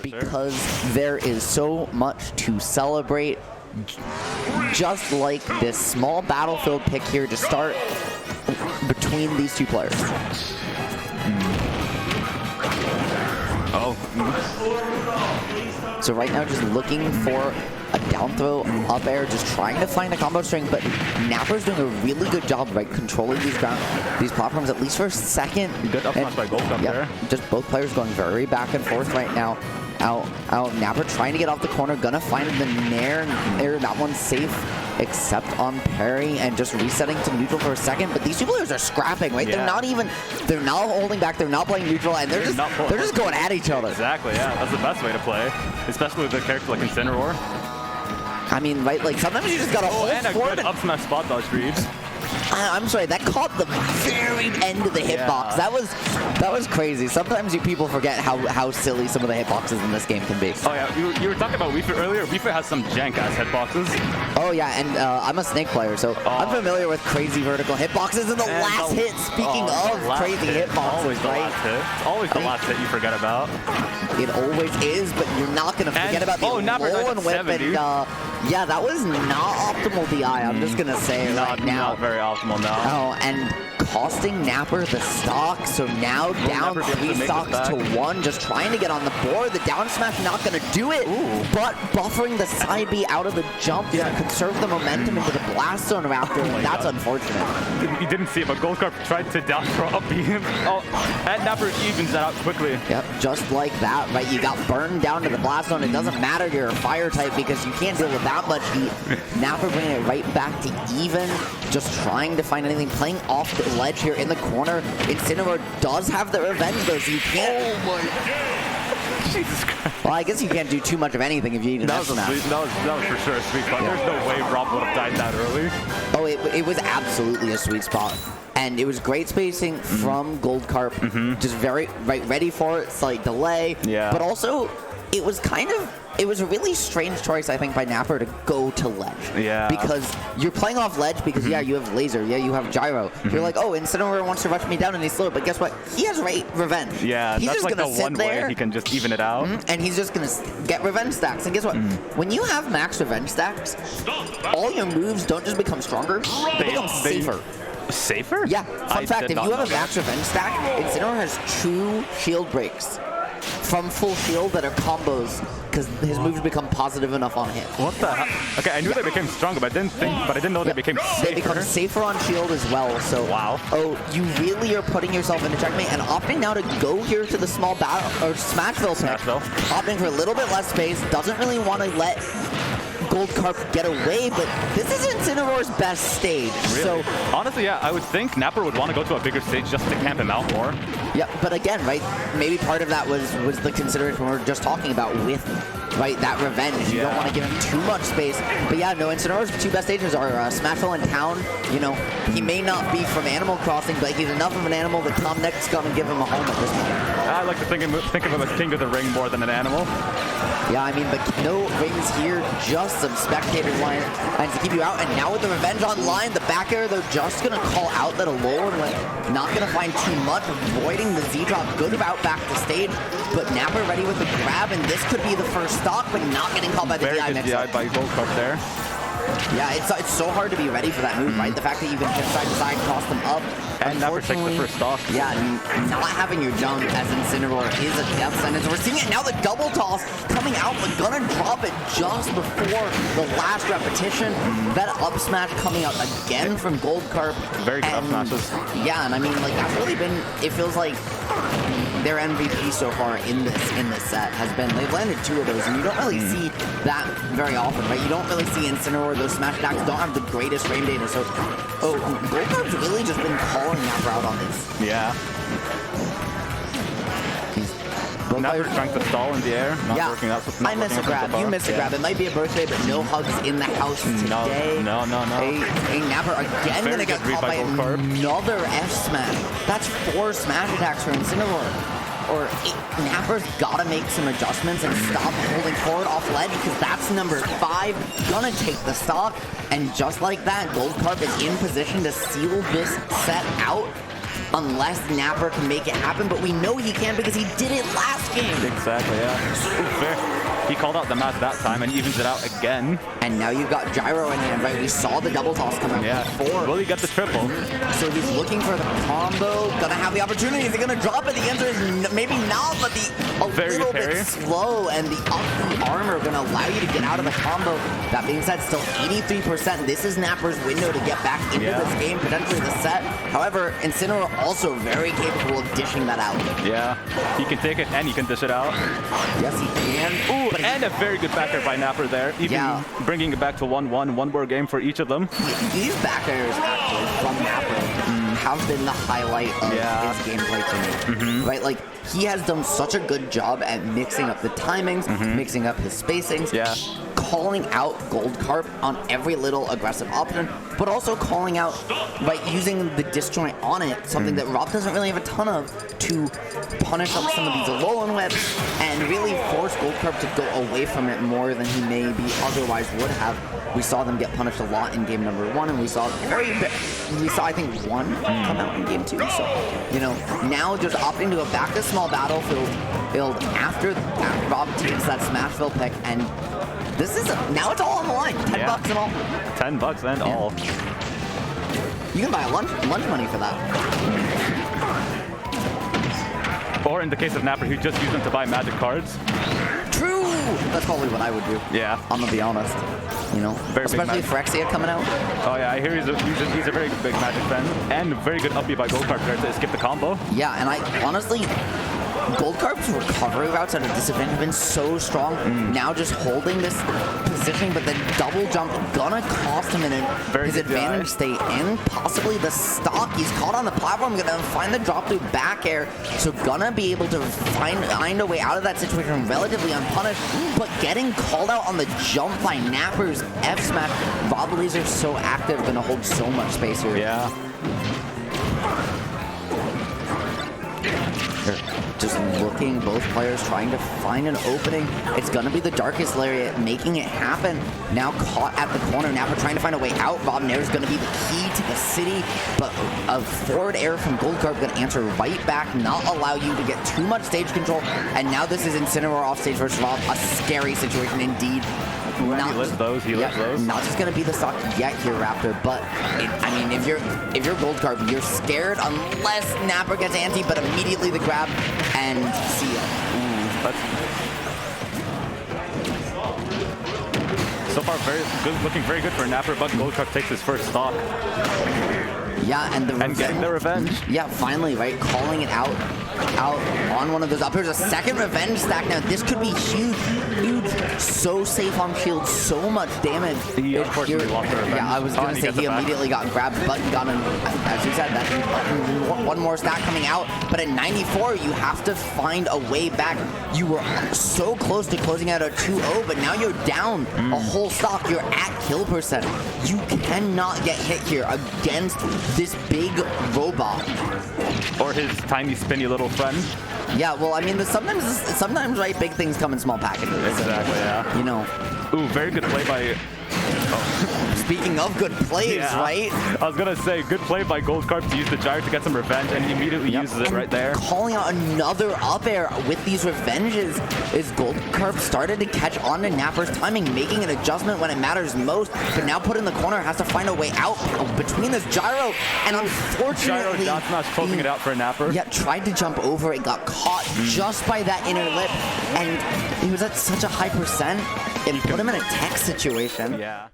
because there is so much to celebrate. Just like this small battlefield pick here to start between these two players. Oh. So right now just looking for a down throw, up air, just trying to find a combo string, but Napper's doing a really good job, right, controlling these platforms, at least for a second. Good up smash by GoldKarp there. Just both players going very back and forth right now. Out, Napper trying to get off the corner, gonna find the nair. That one's safe, except on parry and just resetting to neutral for a second. But these two players are scrapping, right? Yeah. They're not holding back, they're not playing neutral, and they're just going at each other. Exactly, yeah, that's the best way to play, especially with a character like Incineroar. I mean, right, like sometimes you just gotta hold and a forward good up smash spot dodge read. I'm sorry, that caught the very end of the hitbox. That was crazy. Sometimes people forget how silly some of the hitboxes in this game can be. Oh yeah, you were talking about Weefer earlier. Weefer has some jank-ass hitboxes. Oh yeah, and I'm a Snake player, so I'm familiar with crazy vertical hitboxes. And the last hit, speaking of crazy hitboxes, always the last hit. It's always the last hit you forget about. It always is, but you're not going to forget about the rolling whip. And yeah, that was not optimal DI, I'm just going to say right now. Not very optimal now. Oh, and costing Napper the stock, so now down 3 stocks to 1, just trying to get on the board. The down smash not going to do it, but buffering the side B out of the jump to conserve the momentum into the blast zone Raptor. That's unfortunate. You didn't see it, but GoldKarp tried to down throw up beam. Oh, and Napper evens that out quickly. Yep, just like that, right? You got burned down to the blast zone. It doesn't matter you're a fire type because you can't deal with that much heat. Napper bringing it right back to even, just trying to find anything, playing off the ledge here in the corner. Incineroar does have the revenge though, so you can't. Oh my God. Jesus Christ. Well, I guess you can't do too much of anything if you eat an F smash. That was for sure a sweet spot. There's no way Rob would have died that early. Oh, it was absolutely a sweet spot. And it was great spacing from GoldKarp. Just very ready for it, slight delay. Yeah. But also, it was a really strange choice, I think, by Napper to go to ledge. Yeah. Because you're playing off ledge because, yeah, you have laser, yeah, you have gyro. You're like, oh, Incineroar wants to rush me down and he's slow, but guess what? He has revenge. Yeah, he's that's just like gonna the one way he can just even it out. And he's just going to get revenge stacks. And guess what? When you have max revenge stacks, all your moves don't just become stronger, they become safer. Safer? Yeah. Fun fact, if you have a max revenge stack, Incineroar has 2 shield breaks from full shield that are combos because his moves become positive enough on hit. What the hell? Okay, I knew they became stronger, but I didn't know they became safer. They become safer on shield as well, so wow. Oh, you really are putting yourself into checkmate and opting now to go here to the small battle or Smashville pick. Opting for a little bit less space, doesn't really want to let GoldKarp get away, but this is Incineroar's best stage. Really? So honestly, yeah, I would think Napper would want to go to a bigger stage just to camp him out more. Yeah, but again, right, maybe part of that was the consideration we were just talking about with, right, that revenge. You don't want to give him too much space. But yeah, no, Incineroar's 2 best stages are Smashville and Town. You know, he may not be from Animal Crossing, but he's enough of an animal that Tom Neck's going to give him a home at this point. I like to think of him as king of the ring more than an animal. Yeah, I mean, but no rings here, just some spectator lines to keep you out. And now with the revenge online, the back air, they're just going to call out that Alolan was not going to find too much, avoiding the Z-drop. Good route back to stage, but Napper ready with the grab, and this could be the first stock, but not getting caught by the DI mix. Very good DI by GoldKarp there. Yeah, it's so hard to be ready for that move, right? The fact that you can hit side to side, cross them up. And Napper takes the first stock. Yeah, not having your jump as Incineroar is a death sentence. We're seeing it now, the double toss coming out, but gonna drop it just before the last repetition. That up smash coming out again from GoldKarp. Very good up smashes. Yeah, and I mean, like, that's really been, it feels like their MVP so far in this set has been, they've landed 2 of those, and you don't really see that very often, right? You don't really see Incineroar, those smash attacks don't have the greatest frame data, so GoldKarp's really just been calling that route on this. Yeah. Napper trying to stall in the air, not working out. I miss a grab. You miss a grab. It might be a birthday, but no hugs in the house today. No. Hey, Napper again going to get caught by another F smash. That's 4 smash attacks for Incineroar. Or Napper's got to make some adjustments and stop holding forward off ledge because that's number 5. Gonna take the stock. And just like that, GoldKarp is in position to seal this set out. unless Napper can make it happen, but we know he can because he did it last game. Exactly, yeah. Ooh, fair. He called out the match that time and evens it out again. And now you've got Gyro in hand, right? We saw the double toss come out before. Will he get the triple? So he's looking for the combo. Gonna have the opportunity. Is he gonna drop it? The answer is maybe not, but a little bit slow, and the up the armor gonna allow you to get out of the combo. That being said, still 83%. This is Napper's window to get back into this game, potentially the set. However, Incineroar also very capable of dishing that out. Yeah, he can take it and he can dish it out. Yes, he can. Ooh, and a very good back air by Napper there. Even bringing it back to 1-1, one more game for each of them. These back airs actually from Napper have been the highlight of his gameplay to me. Right, like he has done such a good job at mixing up the timings, mixing up his spacings, calling out GoldKarp on every little aggressive option, but also calling out by using the disjoint on it, something that Rob doesn't really have a ton of, to punish up some of these Alolan webs and really force GoldKarp to go away from it more than he maybe otherwise would have. We saw them get punished a lot in game number 1, and we saw I think 1 come out in game 2. So, you know, now just opting to go back to small battlefield after Rob takes that Smashville pick, and this is now it's all on the line. $10 and all. $10 and all. You can buy a lunch money for that. Or in the case of Napper, he just used them to buy magic cards. True! That's probably what I would do. Yeah. I'm gonna be honest. You know, especially Phyrexia coming out. Oh yeah, I hear he's a very big Magic fan. And very good up B by GoldKarp there to escape the combo. Yeah, and I honestly, GoldKarp's recovery routes at a disadvantage have been so strong. Now just holding this position, but the double jump gonna cost him in his advantage state and possibly the stock. He's caught on the platform, gonna find the drop through back air, so gonna be able to find a way out of that situation relatively unpunished, but getting called out on the jump by Napper's F smash. Rob Laser's so active, gonna hold so much space here. Yeah. Just looking, both players trying to find an opening. It's gonna be the Darkest Lariat making it happen. Now caught at the corner. Napper trying to find a way out. Rob Nair's gonna be the key to the city, but a forward air from GoldKarp gonna answer right back, not allow you to get too much stage control. And now this is Incineroar off stage versus Rob. A scary situation indeed. He lives those. He lives those. Not just gonna be the stock yet here, Raptor, but I mean, if you're GoldKarp, you're scared unless Napper gets anti, but immediately the grab and see ya. So far, very good, looking very good for Napper, but GoldKarp takes his first stock. Yeah, and getting the revenge. Yeah, finally, right, calling it out on one of those up. Here's a second revenge stack now. This could be huge. So safe on shield, so much damage. He unfortunately lost the revenge. Yeah, I was gonna say he immediately got grabbed, but got him, as you said, that one more stack coming out. But at 94, you have to find a way back. You were so close to closing out a 2-0, but now you're down a whole stock. You're at kill percent. You cannot get hit here against this big robot. Or his tiny spinny little friend. Yeah, well, I mean, sometimes right, big things come in small packages. Exactly, yeah. You know. Ooh, very good play by... Speaking of good plays, right? I was gonna say, good play by GoldKarp to use the gyro to get some revenge, and he immediately uses it right there. Calling out another up air with these revenges is GoldKarp started to catch on to Napper's timing, making an adjustment when it matters most, but now put in the corner, has to find a way out between this gyro, and unfortunately... Gyro not closing it out for Napper. Yeah, tried to jump over, it got caught just by that inner lip, and he was at such a high percent, it put him in a tech situation. Yeah.